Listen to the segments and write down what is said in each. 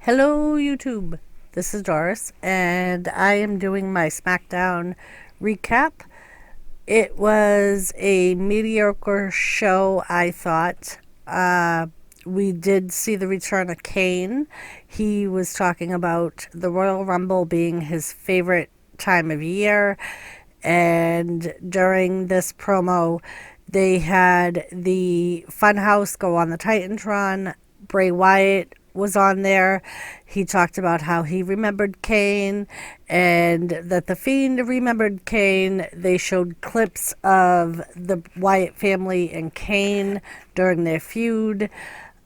Hello, YouTube. This is Doris, and I am doing my SmackDown recap. It was a mediocre show, I thought. We did see the return of Kane. He was talking about the Royal Rumble being his favorite time of year, and during this promo, they had the Funhouse go on the Titantron. Bray Wyatt was on there. He talked about how he remembered Kane and that the Fiend remembered Kane. They showed clips of the Wyatt family and Kane during their feud.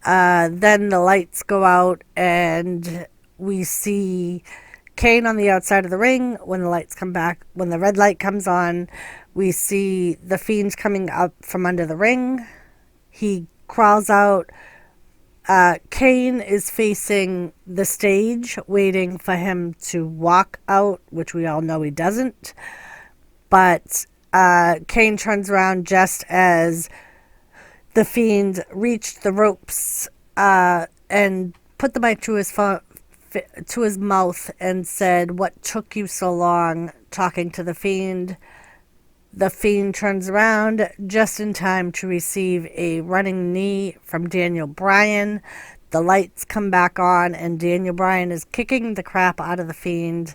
Then the lights go out and we see Kane on the outside of the ring. When the lights come back, when the red light comes on, we see the Fiend coming up from under the ring. He crawls out. Kane is facing the stage, waiting for him to walk out, which we all know he doesn't. But Kane turns around just as the Fiend reached the ropes and put the mic to his mouth and said, "What took you so long?" talking to the Fiend. The Fiend turns around just in time to receive a running knee from Daniel Bryan. The lights come back on, and Daniel Bryan is kicking the crap out of the Fiend.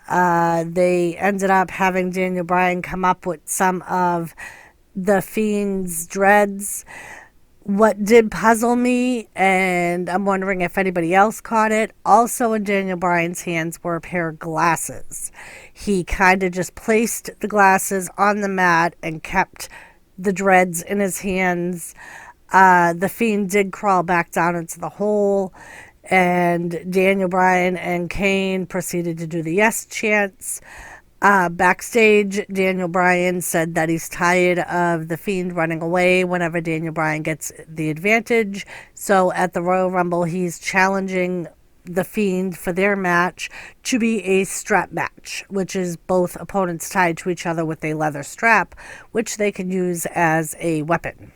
They ended up having Daniel Bryan come up with some of the Fiend's dreads. What did puzzle me, and I'm wondering if anybody else caught it, also in Daniel Bryan's hands were a pair of glasses. He kind of just placed the glasses on the mat and kept the dreads in his hands. The Fiend did crawl back down into the hole, and Daniel Bryan and Kane proceeded to do the yes chants. Backstage, Daniel Bryan said that he's tired of the Fiend running away whenever Daniel Bryan gets the advantage. So at the Royal Rumble, he's challenging the Fiend for their match to be a strap match, which is both opponents tied to each other with a leather strap, which they can use as a weapon.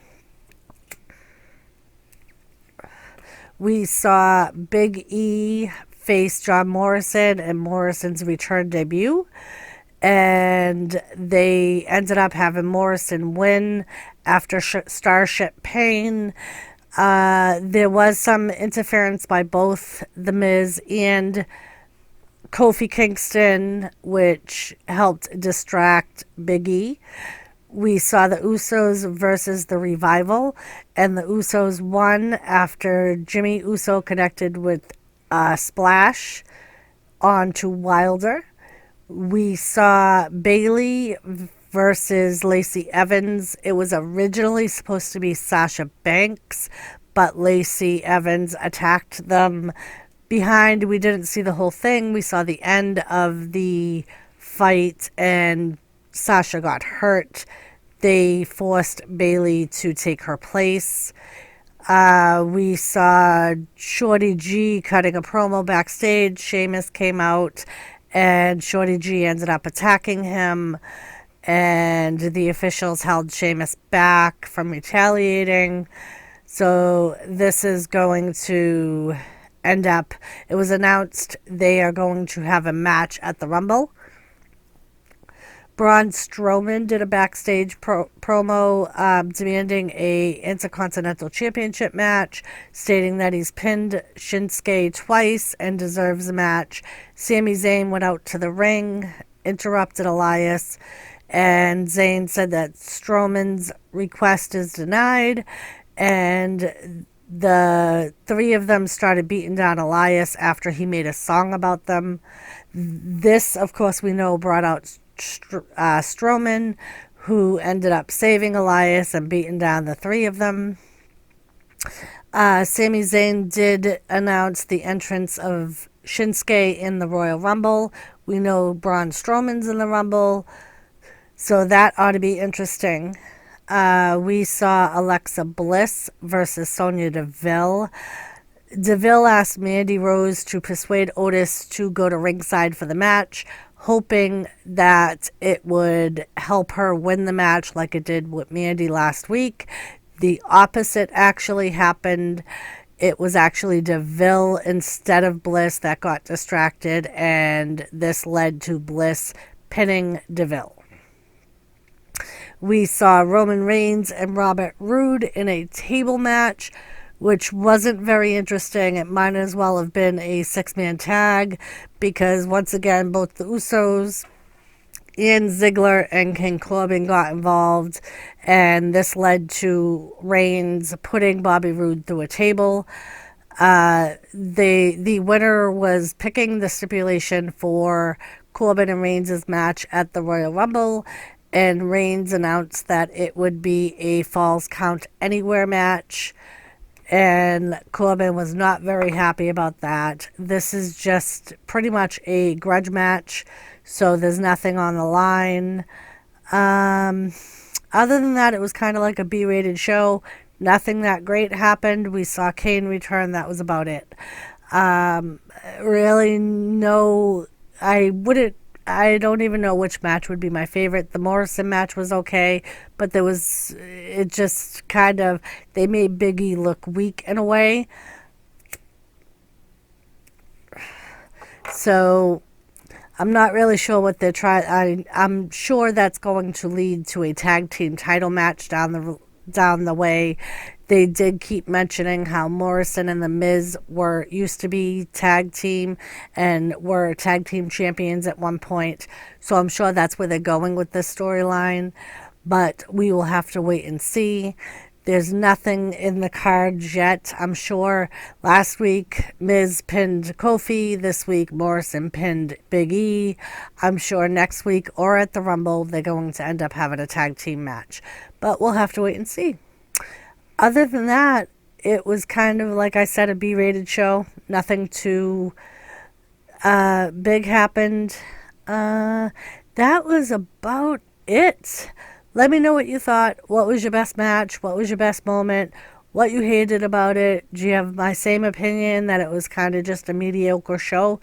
We saw Big E face John Morrison in Morrison's return debut, and they ended up having Morrison win after Starship Pain. There was some interference by both The Miz and Kofi Kingston, which helped distract Big E. We saw the Usos versus the Revival, and the Usos won after Jimmy Uso connected with Splash onto Wilder. We saw Bayley versus Lacey Evans. It was originally supposed to be Sasha Banks, but Lacey Evans attacked them behind. We didn't see the whole thing. We saw the end of the fight, and Sasha got hurt. They forced Bayley to take her place. We saw Shorty G cutting a promo backstage. Sheamus came out, and Shorty G ended up attacking him, and the officials held Sheamus back from retaliating. So this is going to end up, it was announced they are going to have a match at the Rumble. Braun Strowman did a backstage promo demanding a Intercontinental Championship match, stating that he's pinned Shinsuke twice and deserves a match. Sami Zayn went out to the ring, interrupted Elias, and Zayn said that Strowman's request is denied, and the three of them started beating down Elias after he made a song about them. This, of course, we know brought out Strowman, who ended up saving Elias and beating down the three of them. Sami Zayn did announce the entrance of Shinsuke in the Royal Rumble. We know Braun Strowman's in the Rumble, so that ought to be interesting. We saw Alexa Bliss versus Sonya Deville. Deville asked Mandy Rose to persuade Otis to go to ringside for the match, hoping that it would help her win the match like it did with Mandy last week. The opposite actually happened. it was actually DeVille instead of Bliss that got distracted, and this led to Bliss pinning DeVille. We saw Roman Reigns and Robert Roode in a table match, which wasn't very interesting. It might as well have been a six-man tag because, once again, both the Usos and Ziggler and King Corbin got involved, and this led to Reigns putting Bobby Roode through a table. The winner was picking the stipulation for Corbin and Reigns' match at the Royal Rumble, and Reigns announced that it would be a Falls Count Anywhere match, and Corbin was not very happy about that. This is just pretty much a grudge match, so there's nothing on the line. Other than that, it was kind of like a B-rated show. Nothing that great happened. We saw Kane return. That was about it. Really, no, I don't even know which match would be my favorite. The Morrison match was okay, but it just kind of, they made Big E look weak in a way. So I'm not really sure what they're trying. I'm sure that's going to lead to a tag team title match down the way. They did keep mentioning how Morrison and The Miz used to be tag team and were tag team champions at one point. So I'm sure that's where they're going with this storyline. But we will have to wait and see. There's nothing in the cards yet. I'm sure last week Miz pinned Kofi. This week Morrison pinned Big E. I'm sure next week or at the Rumble they're going to end up having a tag team match. But we'll have to wait and see. Other than that, it was kind of, like I said, a B-rated show. Nothing too big happened. That was about it. Let me know what you thought. What was your best match? What was your best moment? What you hated about it? Do you have my same opinion that it was kind of just a mediocre show?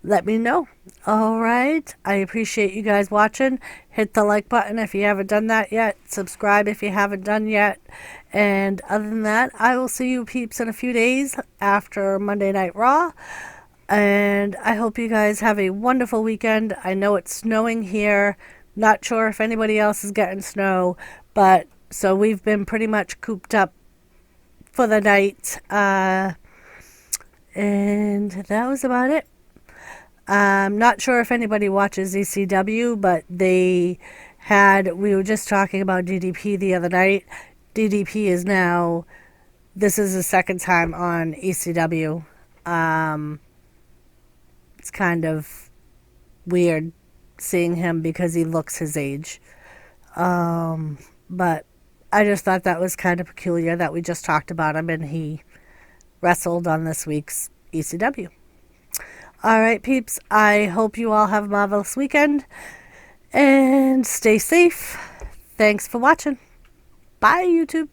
Let me know. All right. I appreciate you guys watching. Hit the like button if you haven't done that yet. Subscribe if you haven't done yet. And other than that, I will see you peeps in a few days after Monday Night Raw. And I hope you guys have a wonderful weekend. I know it's snowing here. Not sure if anybody else is getting snow, but so we've been pretty much cooped up for the night. And that was about it. I'm not sure if anybody watches ECW, but we were just talking about DDP the other night. DDP is now, this is the second time on ECW. It's kind of weird seeing him because he looks his age. But I just thought that was kind of peculiar that we just talked about him and he wrestled on this week's ECW. All right, peeps. I hope you all have a marvelous weekend and stay safe. Thanks for watching. Bye, YouTube.